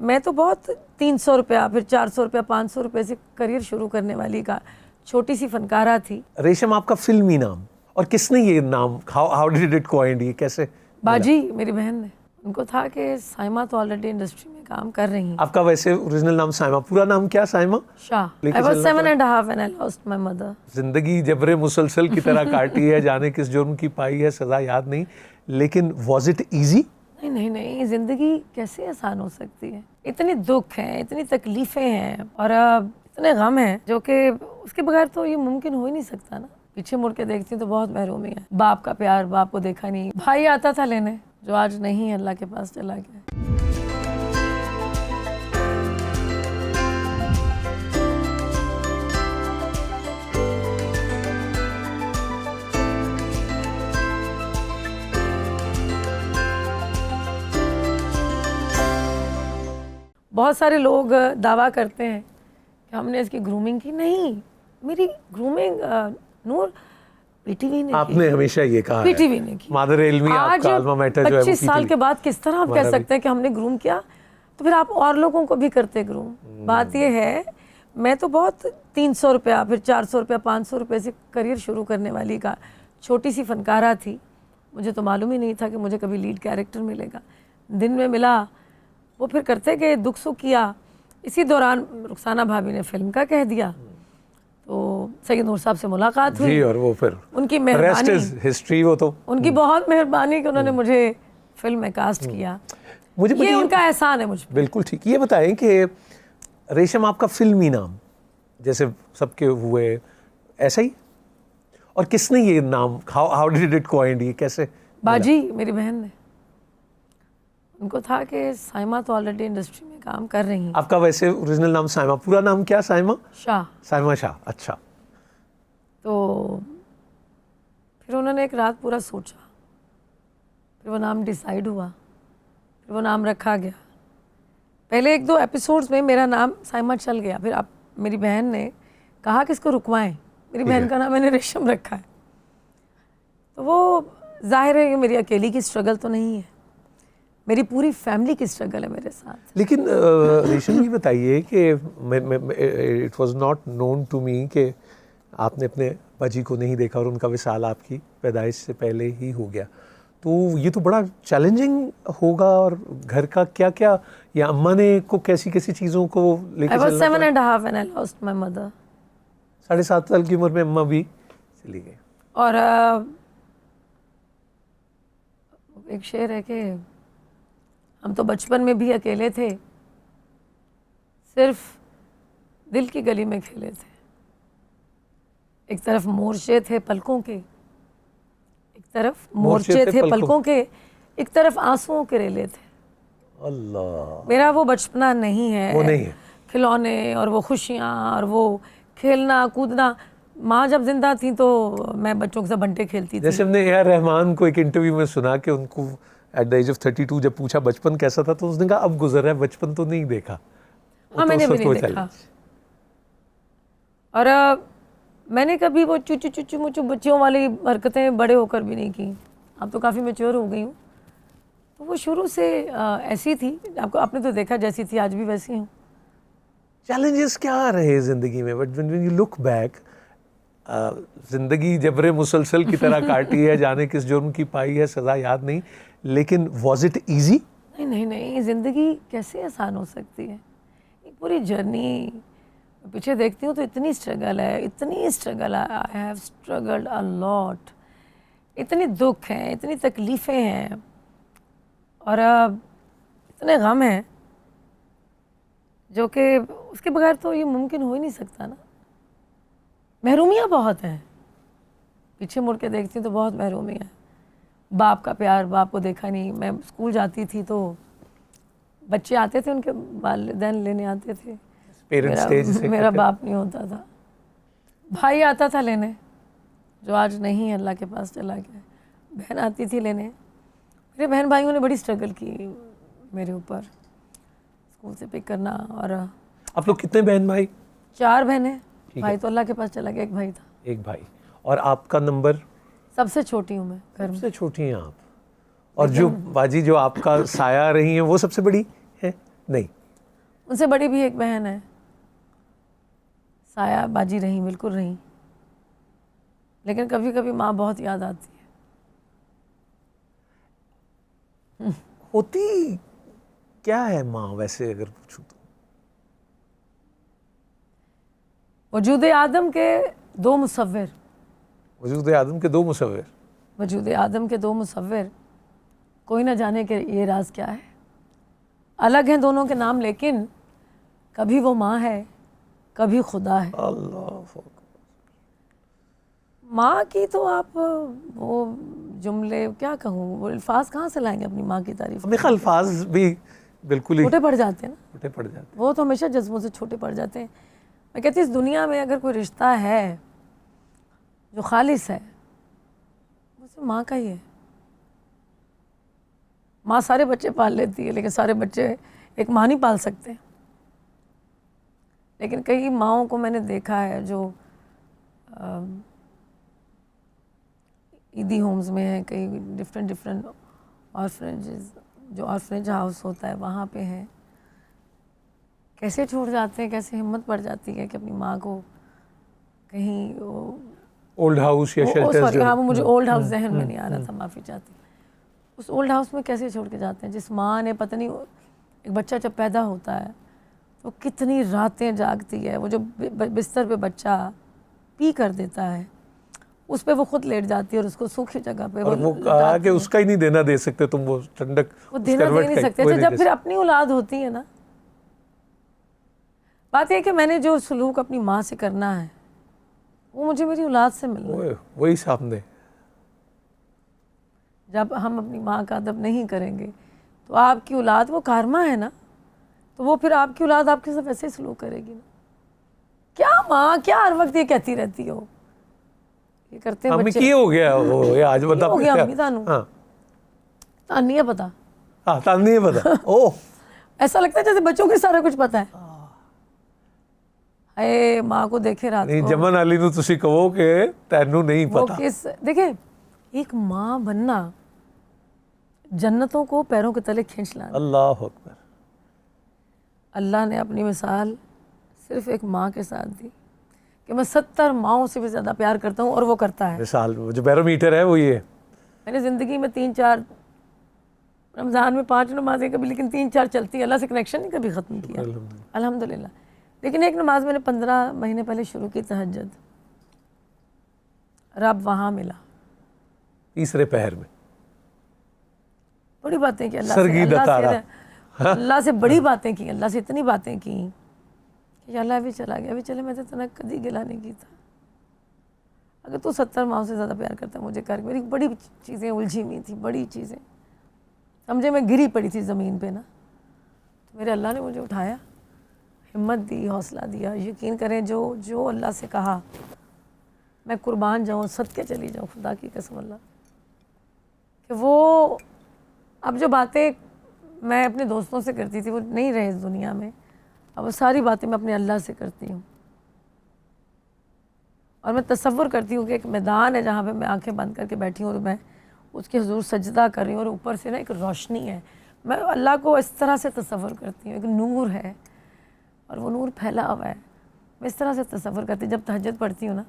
मैं तो बहुत 300 रुपया, फिर 400 रुपया, 500 रुपये से करियर शुरू करने वाली का छोटी सी फनकारा थी। रेशम आपका फिल्मी नाम, और किसने ये नाम, हाउ डिड इट कॉइंड, ये कैसे? बाजी मेरी बहन ने, उनको था कि साइमा तो ऑलरेडी इंडस्ट्री में काम कर रही हैं। आपका वैसे ओरिजिनल नाम साइमा, पूरा नाम क्या Saima? Shah. I was 7.5 when I lost my mother. जिंदगी जबरे मुसलसल की तरह काटी है, जाने किस जुर्म की पाई है सजा याद नहीं, लेकिन was it easy? नहीं, जिंदगी कैसे आसान हो सकती है? इतने दुख हैं, इतनी तकलीफें हैं और इतने गम हैं जो कि उसके बगैर तो ये मुमकिन हो ही नहीं सकता ना। पीछे मुड़ के देखती हूँ तो बहुत महरूमी है। बाप का प्यार, बाप को देखा नहीं। भाई आता था लेने, जो आज नहीं, अल्लाह के पास चला गया। बहुत सारे लोग दावा करते हैं कि हमने इसकी ग्रूमिंग की। नहीं, मेरी ग्रूमिंग नूर पीटीवी ने आपने हमेशा ये कहा पीटीवी ने की। मादर इल्मी आपका अल्मा मैटर जो है 25 साल के बाद किस तरह आप कह सकते हैं कि हमने ग्रूम किया? तो फिर आप और लोगों को भी करते ग्रूम। बात ये है, मैं तो बहुत 300 रुपया, फिर 400 रुपया, 500 रुपये से करियर शुरू करने वाली का छोटी सी फनकारा थी। मुझे तो मालूम ही नहीं था कि मुझे कभी लीड कैरेक्टर मिलेगा। दिन में मिला, वो फिर करते गए, दुख सुख किया। इसी दौरान रुखसाना भाभी ने फिल्म का कह दिया, तो सैयद नूर साहब से मुलाकात हुई जी, और वो फिर उनकी मेहरबानी, हिस्ट्री वो तो उनकी बहुत मेहरबानी कि उन्होंने मुझे फिल्म में कास्ट किया। मुझे ये उनका एहसान है मुझ पर। बिल्कुल ठीक। ये बताएं कि रेशम आपका फिल्मी नाम जैसे सबके हुए ऐसा ही, और किसने ये नाम, हाउ डिड इट कॉइंड, ये कैसे? बाजी मेरी बहन ने, उनको था कि साइमा तो ऑलरेडी इंडस्ट्री में काम कर रही हैं। आपका वैसे ओरिजिनल नाम साइमा, पूरा नाम क्या? साइमा शाह। साइमा शाह, अच्छा। तो फिर उन्होंने एक रात पूरा सोचा, फिर वो नाम डिसाइड हुआ, फिर वो नाम रखा गया। पहले 1-2 एपिसोड्स में मेरा नाम साइमा चल गया, फिर आप मेरी बहन ने कहा कि इसको रुकवाएं। मेरी बहन का नाम मैंने रेशम रखा है। तो वो जाहिर है कि मेरी अकेली की स्ट्रगल तो नहीं है, मेरी पूरी फैमिली की स्ट्रगल है मेरे साथ। लेकिन रेशम ये बताइए कि it was not known to me कि आपने अपने बाजी को नहीं देखा और उनका विसाल आपकी पैदाइश से पहले ही हो गया। तो ये तो बड़ा चैलेंजिंग होगा। और घर का क्या क्या, या अम्मा ने को कैसी कैसी चीज़ों को लेकर I was 7.5 when I lost my mother. 7.5 साल की उम्र में अम्मा भी चली गई। और एक शेर है कि हम तो बचपन में भी अकेले थे, सिर्फ दिल की गली में खेले थे। एक तरफ मोर्चे थे पलकों के, एक तरफ मोर्चे थे पलकों के, एक तरफ आंसुओं के रेले थे। अल्लाह, मेरा वो बचपना नहीं है, वो नहीं है। खिलौने और वो खुशियाँ और वो खेलना कूदना। माँ जब जिंदा थी तो मैं बच्चों के साथ बंटे खेलती थी। जैसे हमने ए आर रहमान को एक इंटरव्यू में सुना कि उनको एट द एज ऑफ 32 जब पूछा बचपन कैसा था, तो उसने कहा अब गुजर रहा है, बचपन तो नहीं देखा। हाँ, मैंने भी नहीं देखा। और मैंने कभी वो चुचू चुचू मुचू बच्चियों वाली हरकतें बड़े होकर भी नहीं की। अब तो काफ़ी मैच्योर हो गई हूँ। तो वो शुरू से ऐसी थी, आपने तो देखा जैसी थी, आज भी वैसी हूँ। चैलेंजेस क्या रहे ज़िंदगी में? But when you look back, ज़िंदगी जबरे मुसलसल की तरह काटी है, जाने किस जुर्म की पाई है सज़ा याद नहीं, लेकिन was it easy? नहीं, ज़िंदगी कैसे आसान हो सकती है? एक पूरी जर्नी पीछे देखती हूँ तो इतनी स्ट्रगल है, इतनी स्ट्रगल है। I have struggled a lot. इतने दुख हैं, इतनी तकलीफ़ें हैं और इतने गम हैं जो कि उसके बगैर तो ये मुमकिन हो ही नहीं सकता ना। महरूमियाँ बहुत हैं, पीछे मुड़ के देखती हूँ तो बहुत महरूमी है। बाप का प्यार, बाप को देखा नहीं। मैं स्कूल जाती थी तो बच्चे आते थे, उनके वालिदैन लेने आते थे, मेरा बाप नहीं होता था। भाई आता था लेने, जो आज नहीं, अल्लाह के पास चला गया। बहन आती थी लेने। मेरे बहन भाइयों ने बड़ी स्ट्रगल की मेरे ऊपर, स्कूल से पिक करना। और आप लोग कितने बहन भाई? 4 बहनें। भाई तो अल्लाह के पास चला गया, एक भाई था। एक भाई। और आपका नंबर? सबसे छोटी हूँ मैं घर में। सबसे छोटी हैं आप। और जो बाजी जो आपका साया रही हैं वो सबसे बड़ी है? नहीं, उनसे बड़ी भी एक बहन है, साया बाजी रही, बिल्कुल रही, लेकिन कभी कभी माँ बहुत याद आती है। होती क्या है माँ वैसे, अगर पूछूं तो? वजूद आदम के दो मुसव्विर, वजूद आदम के दो मुसव्विर, वजूद आदम के दो मुसव्विर, कोई ना जाने कि ये राज क्या है। अलग हैं दोनों के नाम, लेकिन कभी वो माँ है, कभी खुदा है। अल्लाह। माँ की तो आप वो जुमले क्या कहूँ, वो अल्फाज कहाँ से लाएंगे अपनी माँ की तारीफ? हमें अल्फाज भी बिल्कुल ही छोटे पड़ जाते हैं ना, छोटे पड़ जाते वो तो हमेशा जज्बों से छोटे पड़ जाते हैं। मैं कहती हूँ इस दुनिया में अगर कोई रिश्ता है जो खालिस है, वो सिर्फ माँ का ही है। माँ सारे बच्चे पाल लेती है, लेकिन सारे बच्चे एक माँ नहीं पाल सकते। लेकिन कई माँओं को मैंने देखा है जो ईदी होम्स में है, कई डिफरेंट ऑर्फनेजेस, जो ऑर्फनेज हाउस होता है वहाँ पे हैं, कैसे छोड़ जाते हैं, कैसे हिम्मत पड़ जाती है कि अपनी माँ को कहीं वो ओल्ड हाउस या शेल्टर्स सॉरी, जो हाँ वो मुझे ओल्ड हाउस जहन में नहीं आ रहा था, माफ़ी चाहती हूँ। उस ओल्ड हाउस में कैसे छोड़ के जाते हैं जिस माँ ने, पता नहीं, एक बच्चा जब पैदा होता है तो कितनी रातें जागती है, वो जो बिस्तर पे बच्चा पी कर देता है उस पे वो खुद लेट जाती है और उसको सूखी जगह पे और वो कहा कि उसका ही नहीं देना दे सकते तुम, वो ठंडक वो देना दे नहीं सकते। अच्छा, जब फिर अपनी औलाद होती है ना, बात यह कि मैंने जो सलूक अपनी माँ से करना है वो मुझे मेरी औलाद से मिलना है। वही सामने। जब हम अपनी माँ का अदब नहीं करेंगे तो आपकी औलाद, वो कारमा है ना, तो वो फिर आपकी औलाद आपके साथ वैसे ही सलूक करेगी ना। क्या माँ, क्या हर वक्त ये कहती रहती हो, ये करते हैं बच्चे। की हो गया वो, ये आज बता हो गया अम्मी तानू, हाँ नहीं है पता, हाँ तान नहीं है पता। ओह, ऐसा लगता है जैसे बच्चों को सारा कुछ पता है। अरे माँ को देखे रात नहीं को, जमन वाली नू तुसी कहो कि तैनू नहीं वो पता। किस, देखे, एक माँ बनना जन्नतों को पैरों के तले खींच लाना। अल्लाह अकबर। अल्लाह ने अपनी मिसाल सिर्फ एक माँ के साथ दी कि मैं 70 माँओं से भी ज़्यादा प्यार करता हूँ, और वो करता है। मिसाल जो बैरोमीटर है वो ये। मैंने ज़िंदगी में 3-4, रमज़ान में 5 नमाजें कभी, लेकिन 3-4 चलती, अल्लाह से कनेक्शन नहीं कभी ख़त्म किया, अल्हम्दुलिल्लाह। लेकिन एक नमाज मैंने 15 महीने पहले शुरू की, तहज्जुद, रब वहाँ मिला तीसरे पहर में। बड़ी बातें की अल्लाह से बड़ी बातें की, अल्लाह से इतनी बातें की कि अल्लाह भी चला गया, अभी चले, मैं तो इतना कभी गिला नहीं की था, अगर तू 70 माओ से ज़्यादा प्यार करता मुझे कर। मेरी बड़ी चीज़ें उलझी हुई थी, बड़ी चीज़ें, समझे मैं गिरी पड़ी थी ज़मीन पे ना, तो मेरे अल्लाह ने मुझे उठाया, हिम्मत दी, हौसला दिया। यकीन करें, जो अल्लाह से कहा मैं कुर्बान जाऊँ, सदके चली जाऊँ, खुदा की कसम अल्लाह, कि वो अब जो बातें मैं अपने दोस्तों से करती थी वो नहीं रहे इस दुनिया में, अब वो सारी बातें मैं अपने अल्लाह से करती हूँ। और मैं तसव्वुर करती हूँ कि एक मैदान है जहाँ पे मैं आंखें बंद करके बैठी हूँ और मैं उसके हुजूर सजदा कर रही हूँ, और ऊपर से ना एक रोशनी है। मैं अल्लाह को इस तरह से तसव्वुर करती हूँ, एक नूर है और वो नूर फैला हुआ है। मैं इस तरह से तसव्वुर करती हूँ, जब तहज्जुद पढ़ती हूँ ना,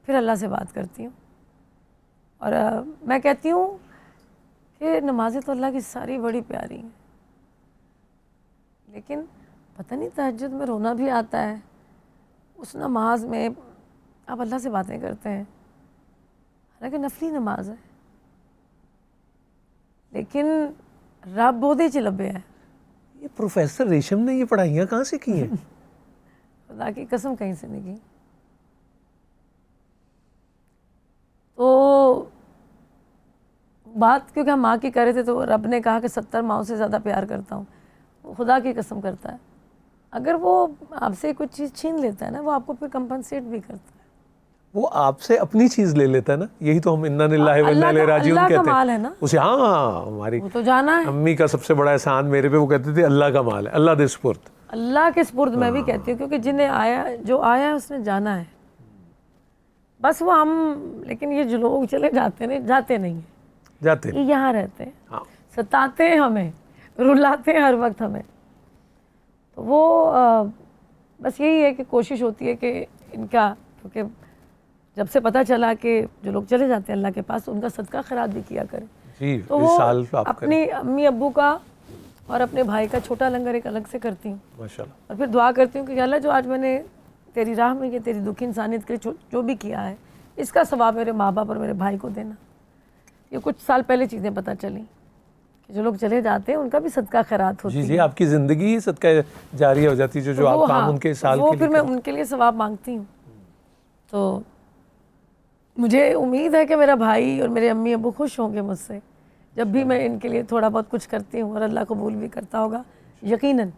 फिर अल्लाह से बात करती हूँ। और मैं कहती हूँ कि नमाज़ें तो अल्लाह की सारी बड़ी प्यारी हैं, लेकिन पता नहीं तहज्जुद में रोना भी आता है। उस नमाज में आप अल्लाह से बातें करते हैं, हालांकि नफली नमाज है, लेकिन रब बोधे च लभे है। ये प्रोफेसर रेशम ने ये पढ़ाइयाँ कहाँ से की हैं? खुदा की कसम कहीं से नहीं की। तो बात क्योंकि हम माँ की कर रहे थे, तो रब ने कहा कि 70 माँओं से ज़्यादा प्यार करता हूँ। वो खुदा की कसम करता है, अगर वो आपसे कुछ चीज़ छीन लेता है ना, वो आपको फिर कंपनसेट भी करता है। वो आपसे अपनी चीज ले लेता है ना, यही तो हम इन्ना लिल्लाहि व इन्ना इलैहि राजिऊन कहते हैं। अल्लाह का माल है ना उसे, हाँ, हमारी वो तो जाना है। अम्मी का सबसे बड़ा एहसान मेरे पे, वो कहते थे अल्लाह का माल है, अल्लाह दे सुपुर्द। अल्लाह के सुपुर्द मैं भी कहती हूँ, क्योंकि जिन्हें आया, जो आया है उसने जाना है, बस वो हम, लेकिन ये जो लोग चले जाते हैं, जाते नहीं हैं, जाते ये यहाँ रहते हैं, हाँ। सताते हैं हमें, रुलाते हैं हर वक्त हमें। वो बस यही है कि कोशिश होती है कि इनका, क्योंकि जब से पता चला कि जो लोग चले जाते हैं अल्लाह के पास, उनका सदका खैरात भी किया करें। जी, तो इस वो साल आप अपनी अम्मी अब्बू का और अपने भाई का छोटा लंगर एक अलग से करती हूँ, माशाल्लाह। और फिर दुआ करती हूँ कि अल्लाह जो आज मैंने तेरी राह में, ये तेरी दुखी इंसानियत के लिए जो भी किया है, इसका सवाब मेरे माँ बाप और मेरे भाई को देना। ये कुछ साल पहले चीज़ें पता चली कि जो लोग चले जाते हैं उनका भी सदका खैरात होती जी है। जी, आपकी ज़िंदगी ही सदका जारी हो जाती है, जो तो आप वो काम हाँ, उनके साल वो के फिर लिए मैं करें। उनके लिए सवाब मांगती हूँ। तो मुझे उम्मीद है कि मेरा भाई और मेरे अम्मी अब्बू खुश होंगे मुझसे जब भी मैं इनके लिए थोड़ा बहुत कुछ करती हूँ, और अल्लाह कबूल भी करता होगा यकीनन।